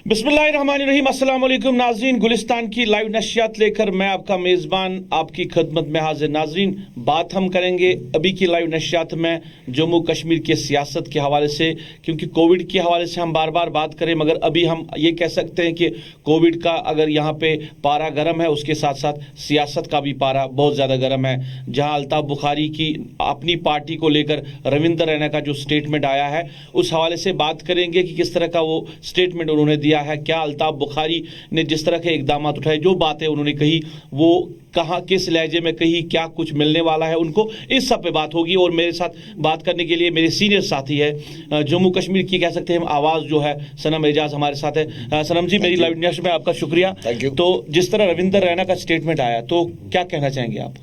बिस्मिल्लाहिर्रहमानिर्रहीम। अस्सलाम वालेकुम नाज़रीन, गुलिस्तान की लाइव नशियात लेकर मैं आपका मेज़बान आपकी खिदमत में हाजिर। नाज़रीन, बात हम करेंगे अभी की लाइव नशियात में जम्मू कश्मीर की सियासत के हवाले से, क्योंकि कोविड के हवाले से हम बार बार बात करें, मगर अभी हम ये कह सकते हैं कि कोविड का अगर यहाँ पे पारा गर्म है, उसके साथ साथ सियासत का भी पारा बहुत ज़्यादा गर्म है। जहाँ अल्ताफ़ बुखारी की अपनी पार्टी को लेकर रविंदर रैना का जो स्टेटमेंट आया है, उस हवाले से बात करेंगे कि किस तरह का वो स्टेटमेंट उन्होंने दिया है। क्या अल्ताफ़ बुखारी ने जिस तरह के इकदाम उठाए, जो बातें उन्होंने कही, वो कहाँ किस लहजे में कही, क्या कुछ मिलने वाला है उनको, इस सब पे बात होगी। और मेरे साथ बात करने के लिए मेरे सीनियर साथी है, जम्मू कश्मीर की कह सकते हैं आवाज़ जो है, सनम एजाज हमारे साथ है। सनम जी, मेरी लाइव न्यूज़ में आपका शुक्रिया। तो जिस तरह रविंदर रैना का स्टेटमेंट आया, तो क्या कहना चाहेंगे आप?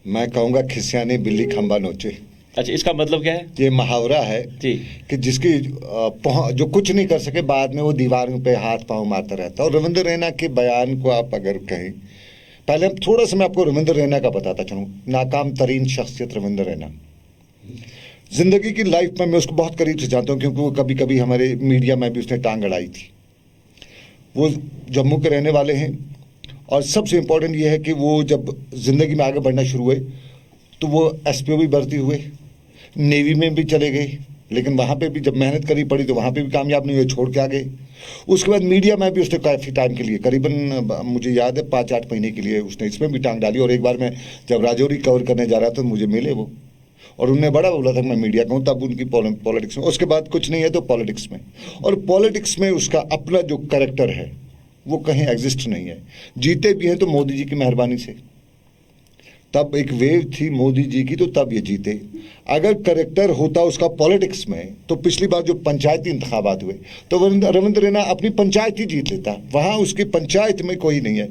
मैं कहूँगा खिसियानी बिल्ली खंबा नोचे। अच्छा, इसका मतलब क्या है? ये मुहावरा है जी, कि जिसकी जो कुछ नहीं कर सके, बाद में वो दीवार पे हाथ पांव मारता रहता है। और रविंदर रैना के बयान को आप अगर कहें, पहले हम थोड़ा सा मैं आपको रविंदर रैना का बताता चलूँ। नाकाम तरीन शख्सियत रविंदर रैना, जिंदगी की लाइफ में मैं उसको बहुत करीब से जानता हूँ, क्योंकि वो कभी कभी हमारे मीडिया में भी उसने टांग अड़ाई थी। वो जम्मू के रहने वाले हैं, और सबसे इम्पोर्टेंट ये है कि वो जब जिंदगी में आगे बढ़ना शुरू हुए तो वो एसपीओ भी भर्ती हुए, नेवी में भी चले गए, लेकिन वहाँ पे भी जब मेहनत करनी पड़ी तो वहाँ पे भी कामयाब नहीं हुए, छोड़ के आ गए। उसके बाद मीडिया में भी उसने काफ़ी टाइम के लिए, करीबन मुझे याद है 5-8 महीने के लिए उसने इसमें भी टांग डाली। और एक बार मैं जब राजौरी कवर करने जा रहा था तो मुझे मिले वो, और उन्होंने बड़ा बोला था मैं मीडिया का हूँ, तब उनकी पॉलिटिक्स में। उसके बाद कुछ नहीं है तो पॉलिटिक्स में, और पॉलिटिक्स में उसका अपना जो कैरेक्टर है वो कहीं एग्जिस्ट नहीं है। जीते भी हैं तो मोदी जी की मेहरबानी से, तब एक वेव थी मोदी जी की, तो तब ये जीते। अगर करेक्टर होता उसका पॉलिटिक्स में, तो पिछली बार जो पंचायती इंतखाबात हुए तो रविंद्र रैना अपनी पंचायत ही जीत लेता। वहाँ उसकी पंचायत में कोई नहीं है।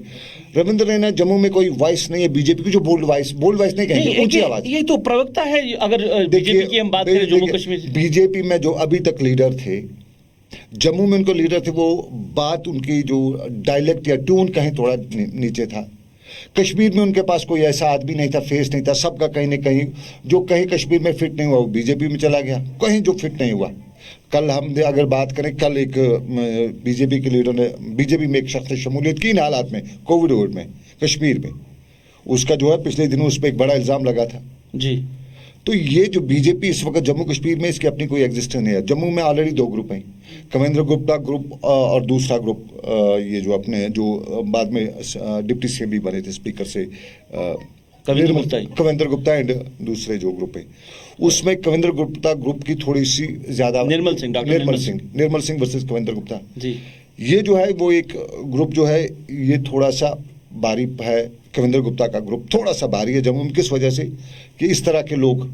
रविंद्र रैना जम्मू में कोई वॉइस नहीं है बीजेपी की, जो बोल्ड वॉइस नहीं कहेंगे, ऊंची आवाज। ये तो प्रवक्ता है। अगर बीजेपी की हम बात करें जम्मू कश्मीर, बीजेपी में जो अभी तक लीडर थे, जम्मू में उनको लीडर थे, वो बात उनकी जो डायलेक्ट या टून कहीं थोड़ा नीचे था। कश्मीर में उनके पास कोई ऐसा आदमी नहीं था, फेस नहीं था। सबका कहीं ना कहीं जो कहीं कश्मीर में फिट नहीं हुआ वो बीजेपी में चला गया, कहीं जो फिट नहीं हुआ। कल हम अगर बात करें, कल एक बीजेपी के लीडर ने, बीजेपी में एक शख्स ने शमूलियत की इन हालात में, कोविड में कश्मीर में, उसका जो है पिछले दिनों उस पर एक बड़ा इल्ज़ाम लगा था जी। तो ये जो बीजेपी इस वक्त जम्मू कश्मीर में, इसकी अपनी कोई एग्जिस्टेंस नहीं है। जम्मू में ऑलरेडी 2 ग्रुप हैं, कविंद्र गुप्ता ग्रुप और दूसरा ग्रुप ये जो अपने जो बाद में डिप्टी सीएम भी बने थे स्पीकर से, कविंद्र गुप्ता एंड दूसरे जो ग्रुप है, उसमें कविंद्र गुप्ता ग्रुप की थोड़ी सी ज्यादा, निर्मल सिंह वर्सेस कविंद्र गुप्ता जी, ये जो है वो एक ग्रुप जो है ये थोड़ा सा भारी है। कविंद्र गुप्ता का ग्रुप थोड़ा सा भारी है जम्मू में, किस वजह से कि इस तरह के लोग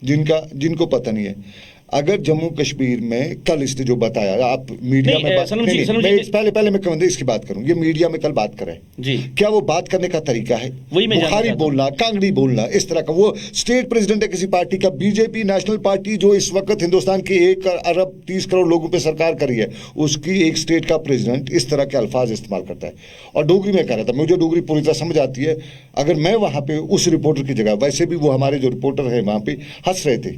जिनको पता नहीं है। अगर जम्मू कश्मीर में कल इसने जो बताया, आप मीडिया में बात पहले मैं कविंद्र इसकी बात करूं, ये मीडिया में कल बात करें जी, क्या वो बात करने का तरीका है? बुखारी बोलना, कांगड़ी बोलना, इस तरह का। वो स्टेट प्रेसिडेंट है किसी पार्टी का, बीजेपी नेशनल पार्टी जो इस वक्त हिंदुस्तान की 1 अरब 30 करोड़ लोगों पे सरकार करी है, उसकी एक स्टेट का प्रेसिडेंट इस तरह के अल्फाज इस्तेमाल करता है। और डोगरी में कह रहा था, मुझे डोगरी पूरी तरह समझ आती है। अगर मैं वहां पे उस रिपोर्टर की जगह, वैसे भी वो हमारे जो रिपोर्टर है वहां पे हंस रहे थे,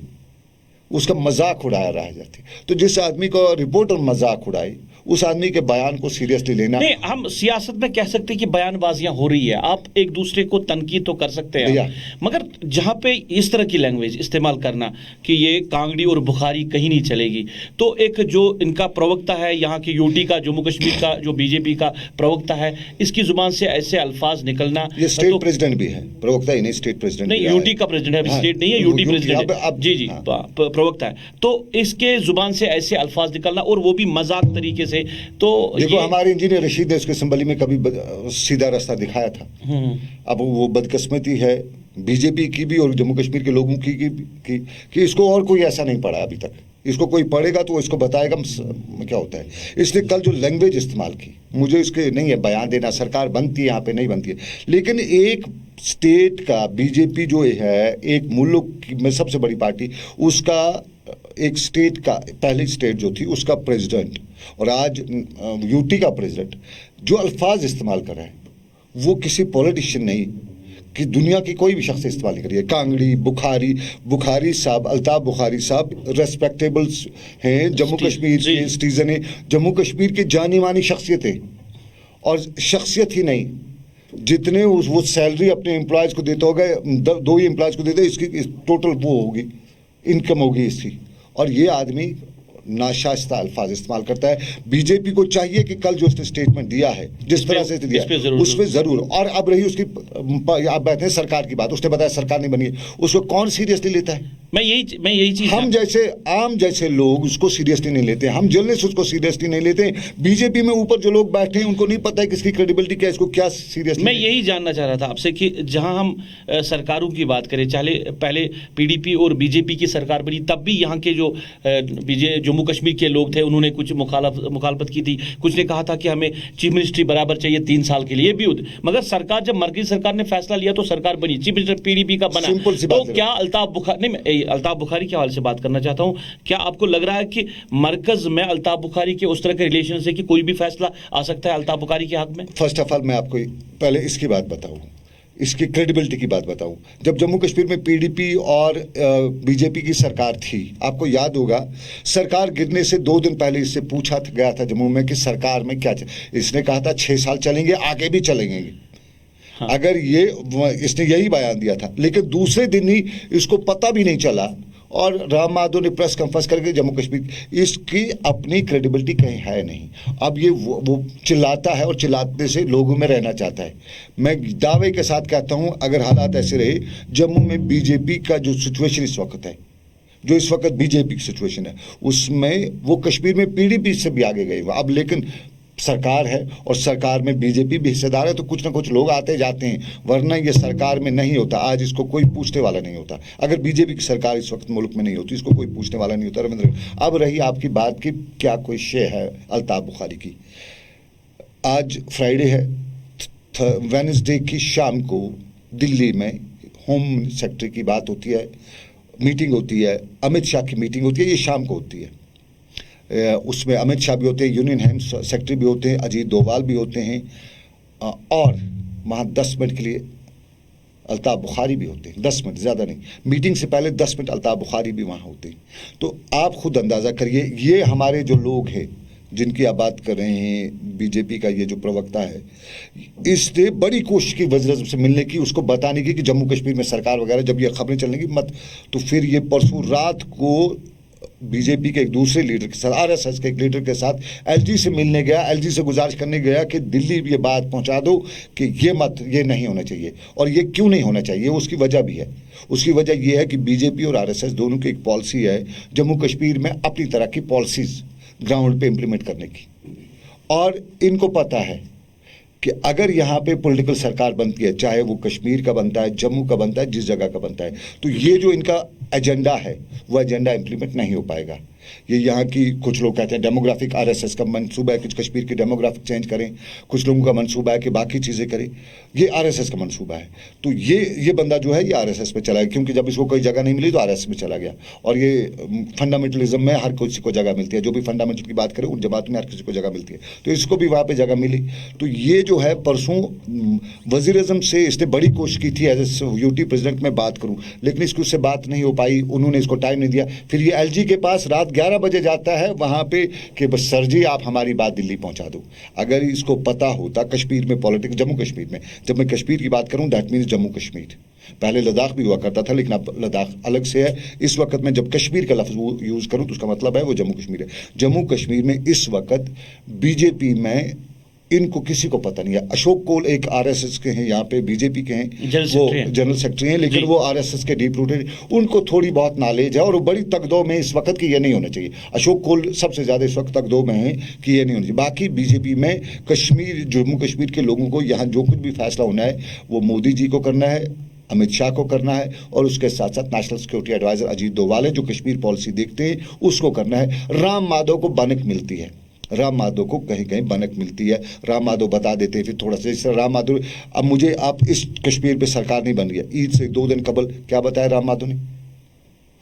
उसका मजाक उड़ाया रह जाती। तो जिस आदमी को रिपोर्टर मजाक उड़ाई, उस आदमी के बयान को सीरियसली लेना नहीं। हम सियासत में कह सकते हैं कि बयानबाजियां हो रही है, आप एक दूसरे को तनकीद तो कर सकते हैं, मगर जहां पे इस तरह की लैंग्वेज इस्तेमाल करना कि ये कांगड़ी और बुखारी कहीं नहीं चलेगी, तो एक जो इनका प्रवक्ता है यहाँ की यूटी का, जम्मू कश्मीर का जो बीजेपी का प्रवक्ता है, इसकी जुबान से ऐसे अल्फाज निकलना, ये स्टेट प्रेसिडेंट भी है, प्रवक्ता ही नहीं, स्टेट प्रेसिडेंट नहीं, यूटी का प्रेसिडेंट है, स्टेट नहीं है, यूटी प्रेसिडेंट जी, प्रवक्ता है। तो इसके जुबान से ऐसे अल्फाज निकलना, और वो भी मजाक तरीके से, तो देखो हमारे इंजीनियर रशीद ने उसके संबली में कभी सीधा रास्ता दिखाया था। अब वो बदकिस्मती है बीजेपी की भी और जम्मू कश्मीर के लोगों की कि इसको और कोई ऐसा नहीं पड़ा अभी तक। इसको कोई पढ़ेगा तो इसको बताएगा क्या होता है। इसने कल जो लैंग्वेज इस्तेमाल की, मुझे इसके नहीं है बयान देना, सरकार बनती है यहाँ पे नहीं बनती है, लेकिन एक स्टेट का बीजेपी जो है, एक मुल्क में सबसे बड़ी पार्टी, उसका एक स्टेट का, पहली स्टेट जो थी उसका प्रेसिडेंट और आज यूटी का प्रेसिडेंट जो अल्फाज इस्तेमाल कर रहे हैं, वो किसी पॉलिटिशियन नहीं, कि दुनिया की कोई भी शख्स इस्तेमाल नहीं करिए। कांगड़ी, बुखारी साहब, अल्ताफ बुखारी साहब रेस्पेक्टेबल हैं, जम्मू कश्मीर के सिटीजन हैं, जम्मू कश्मीर की जानी मानी शख्सियत है। और शख्सियत ही नहीं, जितने वो सैलरी अपने एम्प्लॉयज़ को देते होगा, 2 ही एम्प्लॉयज़ को देते, इसकी टोटल वो होगी, इनकम होगी इसकी। और ये आदमी नाशाइस्ता अल्फाज इस्तेमाल करता है। बीजेपी को चाहिए कि कल जो उसने स्टेटमेंट दिया है, जिस तरह से दिया उस पर जरूर, और अब रही उसकी, आप कहते हैं सरकार की बात, उसने बताया सरकार नहीं बनी है, उसको कौन सीरियसली लेता है? मैं यही चीज, हम जैसे आम जैसे लोग उसको सीरियसली नहीं लेते, हम जर्नलिस्ट उसको सीरियसली नहीं लेते। बीजेपी में ऊपर जो लोग बैठे हैं उनको नहीं पता है कि इसकी क्रेडिबिलिटी क्या है, इसको क्या सीरियसली। मैं यही जानना चाह रहा था आपसे कि जहां हम सरकारों की बात करें, चाहे पहले पीडीपी और बीजेपी की सरकार बनी, तब भी यहाँ के जो जम्मू कश्मीर के लोग थे उन्होंने कुछ मुखालफत की थी। कुछ ने कहा था कि हमें चीफ मिनिस्ट्री बराबर चाहिए 3 साल के लिए भी। मगर सरकार, जब मरकजी सरकार ने फैसला लिया तो सरकार बनी, चीफ मिनिस्टर पीडीपी का बना। तो क्या अल्ताफ बुखारी के हवाले से बात करना चाहता हूं, क्या आपको लग रहा है कि मरकज में अल्ताफ बुखारी के उस तरह के रिलेशन से कि कोई भी फैसला आ सकता है अल्ताफ बुखारी के हक में? फर्स्ट ऑफ ऑल मैं आपको पहले इसकी बात बताऊं, इसकी क्रेडिबिलिटी की बात बताऊं। जब जम्मू कश्मीर में पीडीपी और बीजेपी की सरकार थी, आपको याद होगा, सरकार गिरने से 2 दिन पहले इससे पूछा गया था जम्मू में कि सरकार में क्या, इसने कहा था 6 साल चलेंगे, आगे भी चलेंगे। हाँ। अगर ये, इसने यही बयान दिया था, लेकिन दूसरे दिन ही इसको पता भी नहीं चला और राम माधव ने प्रेस कॉन्फ्रेंस करके जम्मू कश्मीर, इसकी अपनी क्रेडिबिलिटी कहीं है नहीं। अब ये वो चिल्लाता है और चिल्लाने से लोगों में रहना चाहता है। मैं दावे के साथ कहता हूं, अगर हालात ऐसे रहे, जम्मू में बीजेपी का जो सिचुएशन इस वक्त है, जो इस वक्त बीजेपी की सिचुएशन है, उसमें वो कश्मीर में पीडीपी से भी आगे गए। अब लेकिन सरकार है और सरकार में बीजेपी भी हिस्सेदार है, तो कुछ ना कुछ लोग आते जाते हैं, वरना ये सरकार में नहीं होता। आज इसको कोई पूछने वाला नहीं होता। अगर बीजेपी की सरकार इस वक्त मुल्क में नहीं होती, इसको कोई पूछने वाला नहीं होता। रविंद्र, अब रही आपकी बात की क्या कोई शे है अल्ताफ बुखारी की। आज फ्राइडे है, वेडनेसडे की शाम को दिल्ली में होम सेक्रेटरी की बात होती है, मीटिंग होती है, अमित शाह की मीटिंग होती है, ये शाम को होती है। उसमें अमित शाह भी होते हैं, यूनियन होम सेक्रेटरी भी होते हैं, अजीत डोभाल भी होते हैं, और वहाँ 10 मिनट के लिए अल्ताफ बुखारी भी होते हैं। 10 मिनट, ज़्यादा नहीं, मीटिंग से पहले 10 मिनट अल्ताफ बुखारी भी वहाँ होते हैं। तो आप खुद अंदाज़ा करिए, ये हमारे जो लोग हैं जिनकी आप बात कर रहे हैं, बीजेपी का ये जो प्रवक्ता है, इसने बड़ी कोशिश की वज़ीर-ए-आज़म से मिलने की, उसको बताने की कि जम्मू कश्मीर में सरकार वगैरह, जब ये खबरें चलने की मत। तो फिर ये परसों रात को बीजेपी के एक दूसरे लीडर के साथ, आरएसएस के एक लीडर के साथ एलजी से मिलने गया, एलजी से गुजारिश करने गया कि दिल्ली ये बात पहुंचा दो कि ये नहीं होना चाहिए। और ये क्यों नहीं होना चाहिए, उसकी वजह भी है। उसकी वजह ये है कि बीजेपी और आरएसएस दोनों की एक पॉलिसी है जम्मू कश्मीर में अपनी तरह की पॉलिसीज ग्राउंड पे इम्प्लीमेंट करने की, और इनको पता है कि अगर यहाँ पे पॉलिटिकल सरकार बनती है, चाहे वो कश्मीर का बनता है, जम्मू का बनता है, जिस जगह का बनता है, तो ये जो इनका एजेंडा है वो एजेंडा इम्प्लीमेंट नहीं हो पाएगा। ये यहाँ की कुछ लोग कहते हैं डेमोग्राफिक, आरएसएस का मंसूबा है कि कश्मीर की डेमोग्राफिक चेंज करें, कुछ लोगों का मंसूबा है कि बाकी चीज़ें करें, ये आरएसएस का मंसूबा है। तो ये बंदा जो है ये आरएसएस में चला गया, क्योंकि जब इसको कोई जगह नहीं मिली तो आरएसएस में चला गया। और ये फंडामेंटलिज्म में हर किसी को जगह मिलती है, जो भी फंडामेंटल की बात करें उन जमात में हर किसी को जगह मिलती है, तो इसको भी वहाँ पर जगह मिली। तो ये जो है परसों वज़ीर-ए-आज़म से इसने बड़ी कोशिश की थी एज ए यूटी प्रेसिडेंट में बात करूँ, लेकिन इसकी उससे बात नहीं हो पाई, उन्होंने इसको टाइम नहीं दिया। फिर ये एलजी के पास रात 11 बजे जाता है वहाँ पे कि बस सर जी आप हमारी बात दिल्ली पहुँचा दो। अगर इसको पता होता कश्मीर में पॉलिटिक्स, जम्मू कश्मीर में, जब मैं कश्मीर की बात करूँ दैट मीन्स जम्मू कश्मीर, पहले लद्दाख भी हुआ करता था लेकिन अब लद्दाख अलग से है। इस वक्त में जब कश्मीर का लफ्ज़ यूज़ करूँ तो उसका मतलब है वो जम्मू कश्मीर है। जम्मू कश्मीर में इस वक्त बीजेपी में इनको किसी को पता नहीं है। अशोक कोल एक आरएसएस के हैं, यहाँ पे बीजेपी के हैं, वो जनरल सेक्रेटरी हैं, लेकिन वो आरएसएस के डीप रूटेड, उनको थोड़ी बहुत नॉलेज है और वो बड़ी तकदो में इस वक्त कि ये नहीं होना चाहिए। अशोक कोल सबसे ज़्यादा इस वक्त तकदो में है कि ये नहीं होना चाहिए। बाकी बीजेपी में कश्मीर, जम्मू कश्मीर के लोगों को यहाँ जो कुछ भी फैसला होना है वो मोदी जी को करना है, अमित शाह को करना है, और उसके साथ साथ national security adviser Ajit Doval है जो कश्मीर पॉलिसी देखते हैं, उसको करना है। राम माधव को बनक मिलती है, राम माधव को कहीं कहीं बनक मिलती है, राम माधव बता देते हैं फिर थोड़ा सा। इस तरह राम माधव, अब मुझे आप इस कश्मीर पे सरकार नहीं बन गया, ईद से 2 दिन कबल क्या बताया राम माधव ने,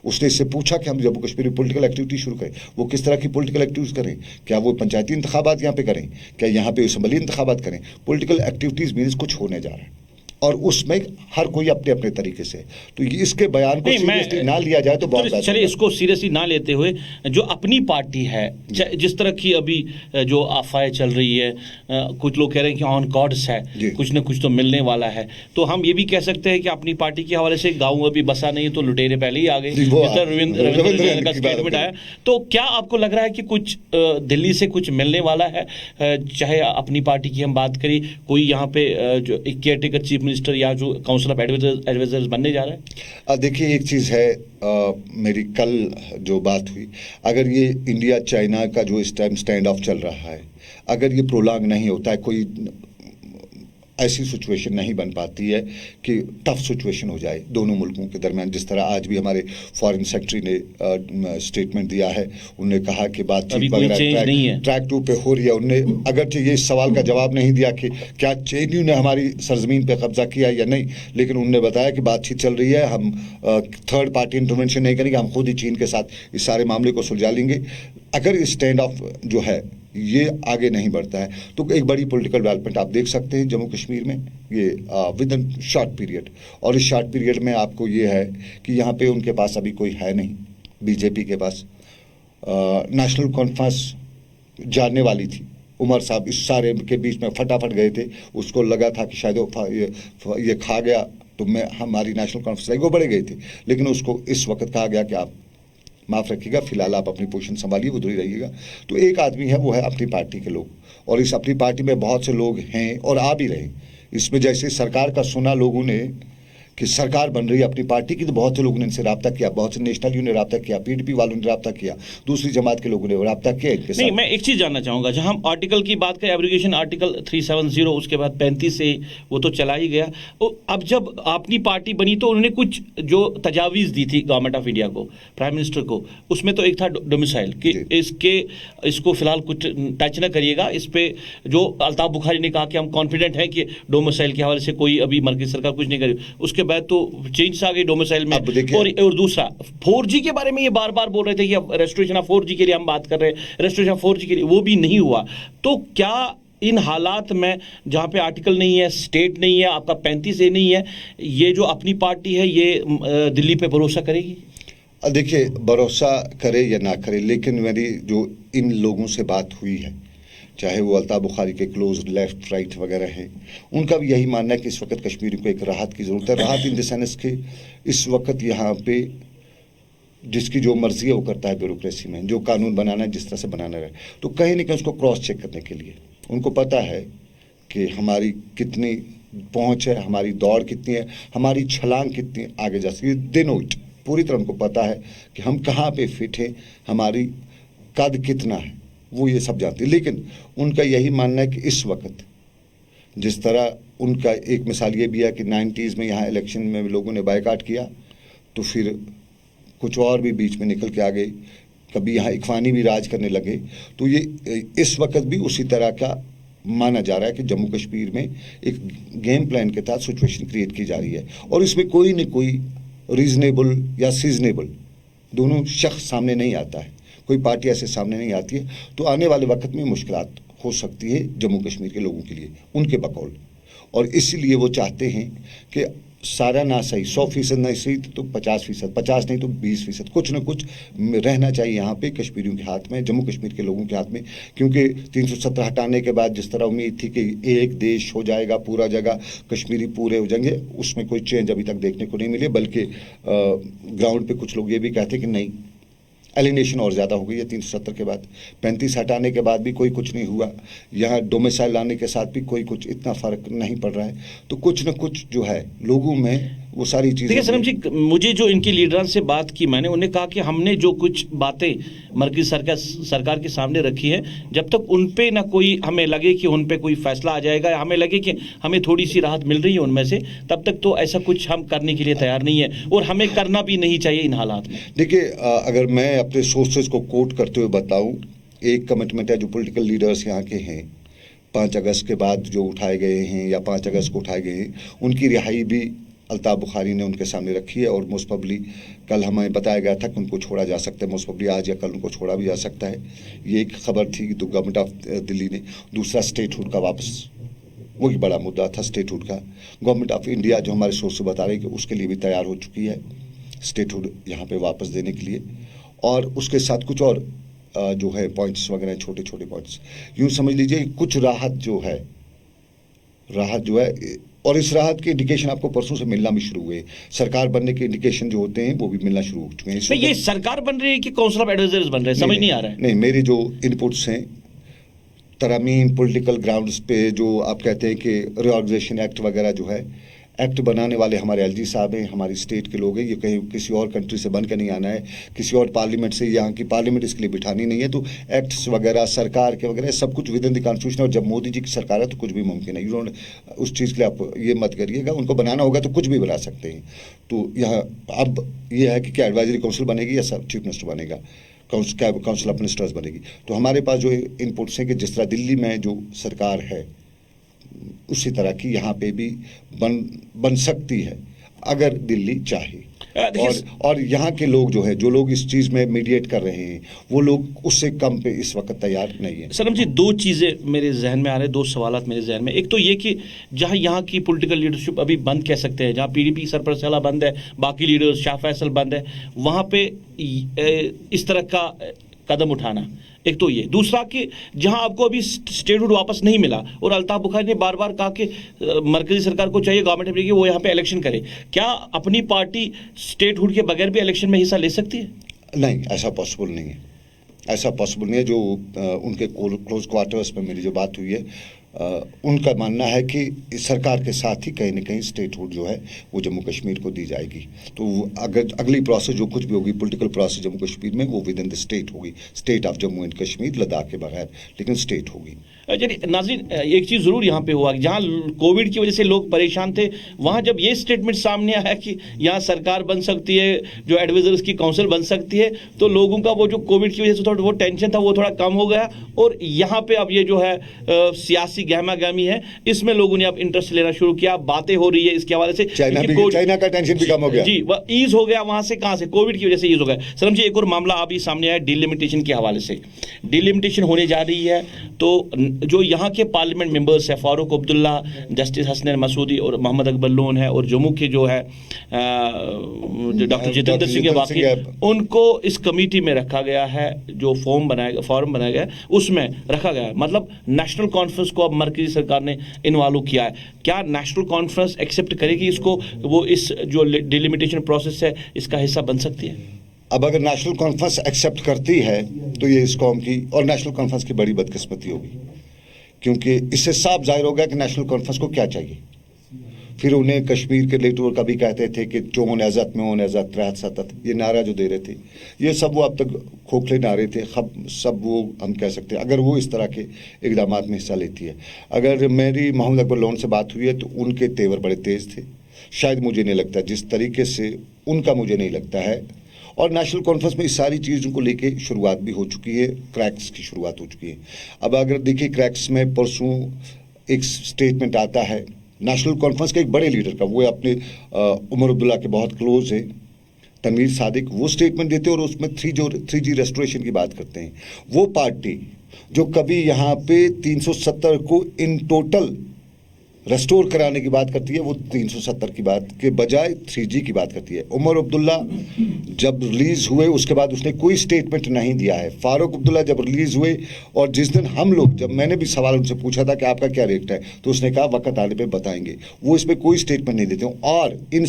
उसने इससे पूछा कि हम जम्मू कश्मीर में पॉलिटिकल एक्टिविटी शुरू करें। वो किस तरह की पॉलिटिकल एक्टिविटीज़ करें, क्या वो पंचायती इंतखाबात यहाँ पे करें, क्या यहाँ पे असम्बली इंतखाबात करें। पॉलिटिकल एक्टिविटीज़ मीन्स कुछ होने जा रहा है। और उसमें हर कोई अपने अपने तरीके से, तो इसके बयान को नहीं, सीरियसली ना लिया जाए तो बहुत तो बेहतर चलिए होगा। इसको सीरियसली ना लेते हुए जो अपनी पार्टी है, जिस तरह की अभी जो अफवाहें चल रही है, कुछ लोग कह रहे हैं कि ऑन कॉर्ड्स है, जी। कुछ न कुछ तो मिलने वाला है, तो हम ये भी कह सकते हैं कि अपनी पार्टी के हवाले से गाँव अभी बसा नहीं तो लुटेरे पहले ही आ गए, जी, जिस वो तरह रविंद्र रैना का की बात स्टेटमेंट है। आया। तो क्या आपको लग रहा है कि कुछ दिल्ली से कुछ मिलने वाला है? चाहे अपनी पार्टी की हम बात करें, कोई यहाँ पे जो एक केयरटेकर चीफ मिनिस्टर या जो काउंसिल ऑफ एडवाइजर्स बनने जा रहा है? देखिए एक चीज़ है, मेरी कल जो बात हुई, अगर ये इंडिया चाइना का जो इस टाइम स्टैंड ऑफ चल रहा है, अगर ये प्रोलॉन्ग नहीं होता है, कोई ऐसी सिचुएशन नहीं बन पाती है कि टफ सिचुएशन हो जाए दोनों मुल्कों के दरमियान, जिस तरह आज भी हमारे फॉरेन सेक्रेटरी ने स्टेटमेंट दिया है, उन्होंने कहा कि बातचीत वगैरह ट्रैक 2 पे हो रही है। उनने अगरचे ये इस सवाल का जवाब नहीं दिया कि क्या चेन्यू ने हमारी सरजमीन पे कब्जा किया या नहीं, लेकिन उन्होंने बताया कि बातचीत चल रही है, हम थर्ड पार्टी इंटरवेंशन नहीं करेंगे, हम खुद ही चीन के साथ इस सारे मामले को सुलझा लेंगे। अगर स्टैंड ऑफ जो है ये आगे नहीं बढ़ता है तो एक बड़ी पॉलिटिकल डेवलपमेंट आप देख सकते हैं जम्मू कश्मीर में, ये विद इन शॉर्ट पीरियड। और इस शॉर्ट पीरियड में आपको ये है कि यहाँ पे उनके पास अभी कोई है नहीं, बीजेपी के पास नेशनल कॉन्फ्रेंस जानने वाली थी, उमर साहब इस सारे के बीच में फटाफट गए थे, उसको लगा था कि शायद ये खा गया तो मैं हमारी नेशनल कॉन्फ्रेंस वो बड़े गए थे, लेकिन उसको इस वक्त कहा गया कि आप माफ़ रखिएगा, फिलहाल आप अपनी पोजीशन संभालिए, उधर ही रहिएगा। तो एक आदमी है, वो है अपनी पार्टी के लोग, और इस अपनी पार्टी में बहुत से लोग हैं और आ भी रहे। इसमें जैसे सरकार का सुना लोगों ने कि सरकार बन रही है अपनी पार्टी की, तो बहुत से लोगों ने इनसे रब्ता किया, बहुत से नेशनल यूनियन ने रब्ता किया, पीडीपी वालों ने रब्ता किया, दूसरी जमात के लोगों ने रब्ता किया इनके साथ। नहीं, मैं एक चीज़ जानना चाहूँगा, जहाँ हम आर्टिकल की बात करें, एब्रीगेशन आर्टिकल 370, उसके बाद 35 से वो तो चला ही गया। अब जब अपनी पार्टी बनी तो उन्होंने कुछ जो तजावीज़ दी थी गवर्नमेंट ऑफ इंडिया को, प्राइम मिनिस्टर को, उसमें तो एक था डोमिसाइल कि इसको फिलहाल कुछ टच न करिएगा। इस पे जो अल्ताफ बुखारी ने कहा कि हम कॉन्फिडेंट हैं कि डोमिसाइल के हवाले से कोई अभी मरकजी सरकार कुछ नहीं करेगी। उसके बाद तो चेंज आ गई डोमिसाइल में। और दूसरा 4G के बारे में ये बार बार बोल रहे थे कि अब रेस्टोरेशन ऑफ 4G के लिए हम बात कर रहे हैं, रेस्टोरेशन ऑफ 4G के लिए, वो भी नहीं हुआ। तो क्या इन हालात में जहाँ पे आर्टिकल नहीं है, स्टेट नहीं है, आपका 35 ए नहीं है, ये जो अपनी पार्टी है ये दिल्ली पे भरोसा करेगी? देखिए, भरोसा करे या ना करे, लेकिन मेरी जो इन लोगों से बात हुई है, चाहे वो अल्ताफ बुखारी के क्लोज लेफ्ट राइट वगैरह हैं, उनका भी यही मानना है कि इस वक्त कश्मीर को एक राहत की ज़रूरत है। राहत इन द सेंस के इस वक्त यहाँ पे जिसकी जो मर्जी है वो करता है ब्यूरोक्रेसी में, जो कानून बनाना है जिस तरह से बनाना है, तो कहीं ना कहीं उसको क्रॉस चेक करने के लिए उनको पता है कि हमारी कितनी पहुँच है, हमारी दौड़ कितनी है, हमारी छलांग कितनी आगे जा सकती है। दे नो इट, पूरी तरह उनको पता है कि हम कहाँ पे फिट हैं, हमारी कद कितना है, वो ये सब जानते हैं। लेकिन उनका यही मानना है कि इस वक्त जिस तरह उनका एक मिसाल ये भी है कि 90s में यहाँ इलेक्शन में लोगों ने बायकाट किया, तो फिर कुछ और भी बीच में निकल के आ गए, कभी यहाँ इखवानी भी राज करने लगे। तो ये इस वक्त भी उसी तरह का माना जा रहा है कि जम्मू कश्मीर में एक गेम प्लान के तहत सिचुएशन क्रिएट की जा रही है, और इसमें कोई न कोई रीजनेबल या सीजनेबल दोनों शख्स सामने नहीं आता है, कोई पार्टी ऐसे सामने नहीं आती है। तो आने वाले वक्त में मुश्किलात हो सकती है जम्मू कश्मीर के लोगों के लिए, उनके बकौल, और इसीलिए वो चाहते हैं कि सारा ना सही, 100% नहीं सही तो 50%, 50 नहीं तो 20%, कुछ न कुछ रहना चाहिए यहाँ पे कश्मीरियों के हाथ में, जम्मू कश्मीर के लोगों के हाथ में। क्योंकि 370 हटाने के बाद जिस तरह उम्मीद थी कि एक देश हो जाएगा, पूरा जगह कश्मीरी पूरे हो जाएंगे, उसमें कोई चेंज अभी तक देखने को नहीं मिले। बल्कि ग्राउंड पे कुछ लोग ये भी कहते हैं कि नहीं, एलिनेशन और ज़्यादा हो गई है 370 के बाद, 35 हटाने के बाद भी कोई कुछ नहीं हुआ, यहाँ डोमिसाइल लाने के साथ भी कोई कुछ इतना फ़र्क नहीं पड़ रहा है। तो कुछ न कुछ जो है लोगों में वो सारी चीज़ें। देखिए सनम जी, मुझे जो इनकी लीडर से बात की मैंने, उन्हें कहा कि हमने जो कुछ बातें मरकजी सरकार के सामने रखी है, जब तक उन पे ना कोई हमें लगे कि उन पे कोई फैसला आ जाएगा, या हमें लगे कि हमें थोड़ी सी राहत मिल रही है उनमें से, तब तक तो ऐसा कुछ हम करने के लिए तैयार नहीं है, और हमें करना भी नहीं चाहिए इन हालात में। देखिए, अगर मैं अपने सोर्सेज को कोट करते हुए बताऊं, एक कमिटमेंट है जो पॉलिटिकल लीडर्स यहाँ के हैं 5 अगस्त के बाद जो उठाए गए हैं या 5 अगस्त को उठाए गए हैं, उनकी रिहाई भी अल्ताफ बुखारी ने उनके सामने रखी है। और मोस्ट प्रॉब्ली कल हमें बताया गया था कि उनको छोड़ा जा सकता है, मोस्ट प्रॉब्ली आज या कल उनको छोड़ा भी जा सकता है। ये एक खबर थी तो गवर्नमेंट ऑफ दिल्ली ने। दूसरा, स्टेटहुड का वापस वही बड़ा मुद्दा था स्टेटहुड का। गवर्नमेंट ऑफ इंडिया जो हमारे सोर्स से बता रही है कि उसके लिए भी तैयार हो चुकी है स्टेटहुड यहाँ पे वापस देने के लिए, और उसके साथ कुछ और जो है पॉइंट्स वगैरह, छोटे छोटे पॉइंट्स, यूँ समझ लीजिए कुछ राहत जो है, और इस राहत के इंडिकेशन आपको परसों से मिलना भी शुरू हुए। सरकार बनने के इंडिकेशन जो होते हैं वो भी मिलना शुरू हो चुके हैं। ये सरकार बन रही है कि काउंसिल ऑफ एडवाइजर्स बन रहे हैं, समझ नहीं आ रहा है। नहीं, मेरे जो इनपुट्स हैं तरमीम पॉलिटिकल ग्राउंड्स पे, जो आप कहते हैं कि रिऑर्गनाइजेशन एक्ट वगैरह जो है, एक्ट बनाने वाले हमारे एलजी साहब हैं, हमारी स्टेट के लोग हैं। ये कहीं किसी और कंट्री से बन के नहीं आना है, किसी और पार्लियामेंट से, यहाँ की पार्लियामेंट इसके लिए बिठानी नहीं है। तो एक्ट्स वगैरह सरकार के वगैरह सब कुछ विद इन द कॉन्स्टिट्यूशन, और जब मोदी जी की सरकार है तो कुछ भी मुमकिन है। यू डोंट, उस चीज़ के लिए आप ये मत करिएगा, उनको बनाना होगा तो कुछ भी बना सकते हैं। तो यहाँ अब ये है कि क्या एडवाइजरी काउंसिल बनेगी या सब चीफ मिनिस्टर बनेगा, काउंसिल ऑफ मिनिस्टर्स बनेगी। तो हमारे पास जो इनपुट्स हैं कि जिस तरह दिल्ली में जो सरकार है उसी तरह की यहाँ पे भी बन सकती है अगर दिल्ली चाहे। और यहाँ के लोग जो है, जो लोग इस चीज़ में मीडिएट कर रहे हैं, वो लोग उससे कम पे इस वक्त तैयार नहीं है। सरम जी, दो चीज़ें मेरे जहन में आ रहे हैं, दो सवालात मेरे जहन में। एक तो ये कि जहाँ यहाँ की पॉलिटिकल लीडरशिप अभी बंद कह सकते हैं, जहाँ पीडीपी सरपरस्त साला बंद है, बाकी लीडर्स शाह फैसल बंद है, वहाँ पे इस तरह का कदम उठाना, एक तो ये। दूसरा कि जहां आपको अभी स्टेटहुड वापस नहीं मिला, और अल्ताफ बुखारी ने बार बार कहा कि मरकजी सरकार को चाहिए, गवर्नमेंट कि वो यहाँ पे इलेक्शन करे, क्या अपनी पार्टी स्टेटहुड के बगैर भी इलेक्शन में हिस्सा ले सकती है? नहीं, ऐसा पॉसिबल नहीं है, ऐसा पॉसिबल नहीं है। जो उनके क्लोज क्वार्टर्स में मेरी जो बात हुई है, उनका मानना है कि सरकार के साथ ही कहीं ना कहीं स्टेटहुड जो है वो जम्मू कश्मीर को दी जाएगी। तो अगर अगली प्रोसेस जो कुछ भी होगी, पॉलिटिकल प्रोसेस जम्मू कश्मीर में, वो विद इन द स्टेट होगी, state of Jammu and Kashmir, Ladakh के बगैर, लेकिन स्टेट होगी। नाज़रीन, एक चीज़ ज़रूर यहाँ पे हुआ कि जहाँ कोविड की वजह से लोग परेशान थे, वहाँ जब ये स्टेटमेंट सामने आया कि यहाँ सरकार बन सकती है, जो एडवाइजर्स की काउंसिल बन सकती है, तो लोगों का वो जो कोविड की वजह से थोड़ा वो टेंशन था वो थोड़ा कम हो गया। और यहाँ पे अब ये जो है सियासी गहमा गहमी है, इसमें लोगों ने अब इंटरेस्ट लेना शुरू किया, बातें हो रही है इसके हवाले से। चाइना का टेंशन भी कम हो गया जी, वह ईज हो गया, वहाँ से कहाँ से, कोविड की वजह से ईज हो गया। सरम जी, एक और मामला अभी सामने आया डिलिमिटेशन के हवाले से। डिलिमिटेशन होने जा रही है, तो जो यहाँ के पार्लियामेंट मेंबर्स है, फारूक अब्दुल्ला, जस्टिस हसनैन मसूदी और मोहम्मद अकबर लोन है, और जम्मू के जो है डॉक्टर जितेंद्र सिंह के बाकी, उनको इस कमेटी में रखा गया है, जो फॉर्म बनाया गया उसमें रखा गया है। मतलब नेशनल कॉन्फ्रेंस को अब मरकजी सरकार ने इन्वॉल्व किया है। क्या नेशनल कॉन्फ्रेंस एक्सेप्ट करेगी इसको, वो इस जो डिलिमिटेशन प्रोसेस है इसका हिस्सा बन सकती है? अब अगर नेशनल कॉन्फ्रेंस एक्सेप्ट करती है तो ये इस कौम की और नेशनल कॉन्फ्रेंस की बड़ी बदकिस्मती होगी, क्योंकि इससे साफ जाहिर हो गया कि नेशनल कॉन्फ्रेंस को क्या चाहिए। फिर उन्हें कश्मीर के लेटर कभी कहते थे कि चोन इज़्ज़त में ओन इज़्ज़त रहत सतत, ये नारा जो दे रहे थे, ये सब वो अब तक खोखले नारे थे, सब वो हम कह सकते हैं। अगर वो इस तरह के इक़दाम में हिस्सा लेती है, अगर मेरी मोहम्मद अकबर लोन से बात हुई है तो उनके तेवर बड़े तेज़ थे, शायद मुझे नहीं लगता जिस तरीके से उनका, मुझे नहीं लगता है। और नेशनल कॉन्फ्रेंस में इस सारी चीज़ों को लेके शुरुआत भी हो चुकी है, क्रैक्स की शुरुआत हो चुकी है। अब अगर देखिए क्रैक्स में परसों एक स्टेटमेंट आता है नेशनल कॉन्फ्रेंस के एक बड़े लीडर का, वो अपने उमर अब्दुल्ला के बहुत क्लोज है, तनवीर सादिक, वो स्टेटमेंट देते हैं और उसमें 3G रेस्टोरेशन की बात करते हैं। वो पार्टी जो कभी यहाँ पे 370 को इन टोटल रेस्टोर कराने की बात करती है, वो 370 की बात के बजाय 3G की बात करती है। उमर अब्दुल्ला जब रिलीज़ हुए उसके बाद उसने कोई स्टेटमेंट नहीं दिया है। फारूक अब्दुल्ला जब रिलीज़ हुए, और जिस दिन हम लोग, जब मैंने भी सवाल उनसे पूछा था कि आपका क्या रेट है, तो उसने कहा वक्त आने पे बताएंगे। वो इसमें कोई स्टेटमेंट नहीं देते हैं और इन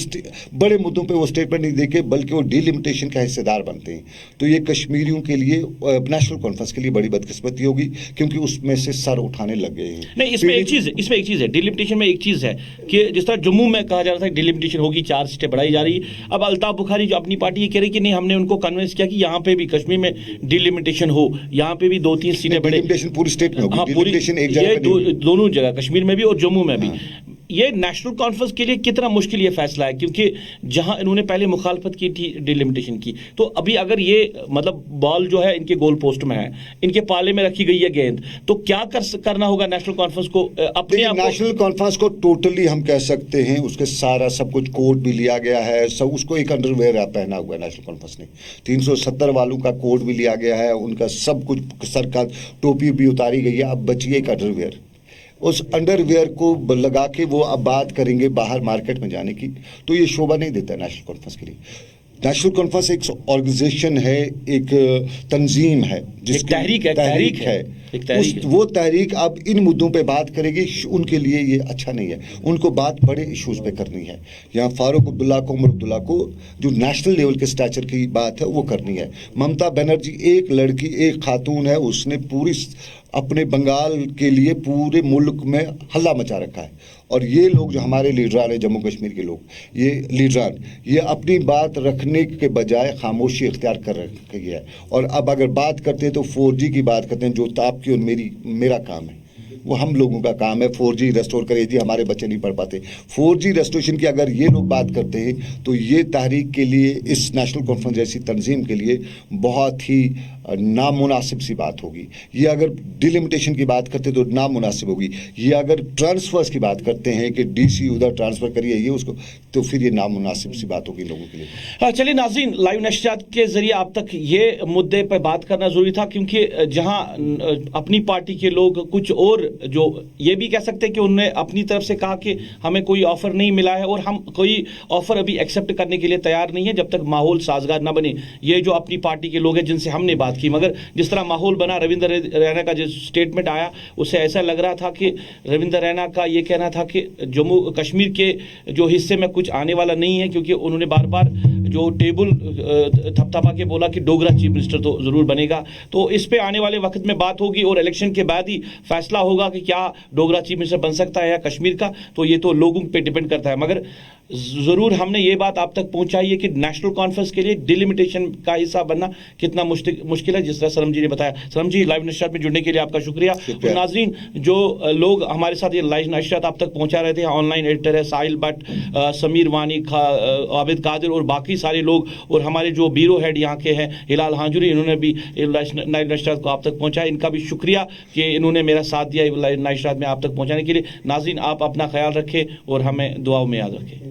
बड़े मुद्दों पर वो स्टेटमेंट नहीं देके बल्कि वो डिलिमिटेशन का हिस्सेदार बनते हैं। तो ये कश्मीरियों के लिए, नेशनल कॉन्फ्रेंस के लिए बड़ी बदकिस्मती होगी, क्योंकि उसमें से सर उठाने लग गए हैं। नहीं, इसमें एक चीज़ है डिलिमिटेशन में, एक चीज़ है कि जिस तरह जम्मू में कहा जा रहा था डिलिमिटेशन होगी, 4 सीटें बढ़ाई जा रही, अब अल्ताफ बुखारी जो अपनी पार्टी ये कह रही कि नहीं, हमने उनको कन्विंस किया कि यहाँ पे भी कश्मीर में डिलिमिटेशन हो, यहाँ पे भी 2-3 सीटें बढ़े। डिलिमिटेशन पूरी स्टेट में होगी, हाँ, डिलिमिटेशन एक जगह पे दोनों जगह, कश्मीर में भी और जम्मू में भी। ये नेशनल कॉन्फ्रेंस के लिए कितना मुश्किल ये फैसला है, क्योंकि जहां इन्होंने पहले मुखालफत की थी डिलिमिटेशन की, तो अभी अगर ये मतलब बॉल जो है इनके गोल पोस्ट में है, इनके पाले में रखी गई है गेंद, तो क्या करना होगा नेशनल कॉन्फ्रेंस को अपने आप? नेशनल कॉन्फ्रेंस को टोटली हम कह सकते हैं, उसके सारा सब कुछ कोड भी लिया गया है, सब उसको एक अंडरवेयर पहना हुआ है नेशनल कॉन्फ्रेंस ने। 370 वालों का कोड भी लिया गया है, उनका सब कुछ, सर का टोपी भी उतारी गई है, अब बची एक अंडरवेयर। उस अंडरवियर को लगा के वो अब बात करेंगे बाहर मार्केट में जाने की, तो ये शोभा नहीं देता है नेशनल कॉन्फ्रेंस के लिए। नेशनल कॉन्फ्रेंस एक ऑर्गेनाइजेशन है, एक तंजीम है, एक तहरीक है, एक तहरीक है। वो तहरीक अब इन मुद्दों पे बात करेगी, उनके लिए ये अच्छा नहीं है। उनको बात बड़े इश्यूज पे करनी है। यहाँ फारूक अब्दुल्ला को, उमर अब्दुल्ला को जो नेशनल लेवल के स्टैचर की बात है वो करनी है। ममता बनर्जी एक लड़की, एक खातून है, उसने पूरी अपने बंगाल के लिए पूरे मुल्क में हल्ला मचा रखा है। और ये लोग जो हमारे लीडरान हैं, जम्मू कश्मीर के लोग, ये लीडरान, ये अपनी बात रखने के बजाय खामोशी इख्तियार कर रखी है। और अब अगर बात करते हैं तो 4G की बात करते हैं, जो तो आपकी और मेरा काम है, वो हम लोगों का काम है। 4G रेस्टोर करे जी, हमारे बच्चे नहीं पढ़ पाते। 4G रेस्टोरेशन की अगर ये लोग बात करते हैं तो ये तहरीक के लिए, इस नेशनल कॉन्फ्रेंस जैसी तंजीम के लिए बहुत ही नामुनासिब सी बात होगी। ये अगर डिलिमिटेशन की बात करते तो नामुनासिब होगी। ये अगर ट्रांसफर्स की बात करते हैं कि DC उधर ट्रांसफ़र करिए ये उसको, तो फिर ये नामुनासिब सी बात होगी लोगों के लिए। चलिए नाज़रीन, लाइव नशरियात के जरिए आप तक ये मुद्दे पर बात करना जरूरी था, क्योंकि जहां अपनी पार्टी के लोग कुछ और, जो ये भी कह सकते हैं कि उन्होंने अपनी तरफ से कहा कि हमें कोई ऑफर नहीं मिला है और हम कोई ऑफर अभी एक्सेप्ट करने के लिए तैयार नहीं है जब तक माहौल साजगार ना बने। ये जो अपनी पार्टी के लोग हैं जिनसे हमने बात की, मगर जिस तरह माहौल बना, रविंद्र रैना का जो स्टेटमेंट आया उससे ऐसा लग रहा था कि रविंद्र रैना का ये कहना था कि जम्मू कश्मीर के जो हिस्से में कुछ आने वाला नहीं है, क्योंकि उन्होंने बार बार जो टेबल थपथपा के बोला कि डोगरा चीफ मिनिस्टर तो जरूर बनेगा। तो इस पे आने वाले वक्त में बात होगी और इलेक्शन के बाद ही फैसला होगा कि क्या डोगरा चीफ मिनिस्टर बन सकता है या कश्मीर का, तो ये तो लोगों पे डिपेंड करता है। मगर जरूर हमने ये बात आप तक पहुंचाई है कि नेशनल कॉन्फ्रेंस के लिए डिलिमिटेशन का हिस्सा बनना कितना मुश्किल है, जिस तरह सलम जी ने बताया। सलम जी, लाइव नशरियात में जुड़ने के लिए आपका शुक्रिया। और नाजरीन, जो लोग हमारे साथ ये लाइव नशरियात आप तक पहुंचा रहे थे, ऑनलाइन एडिटर है साहिल भट्ट, समीर वानी, आबिद कादिर और बाकी सारे लोग, और हमारे जो ब्यूरो हेड यहाँ के हैं हिलाल हांजुरी, इन्होंने भी लाइव नशरियात को आप तक पहुंचाया। इनका भी शुक्रिया कि इन्होंने मेरा साथ दिया लाइव नशरियात में आप तक पहुंचाने के लिए। नाजरीन, आप अपना ख्याल रखें और हमें दुआओं में याद रखें।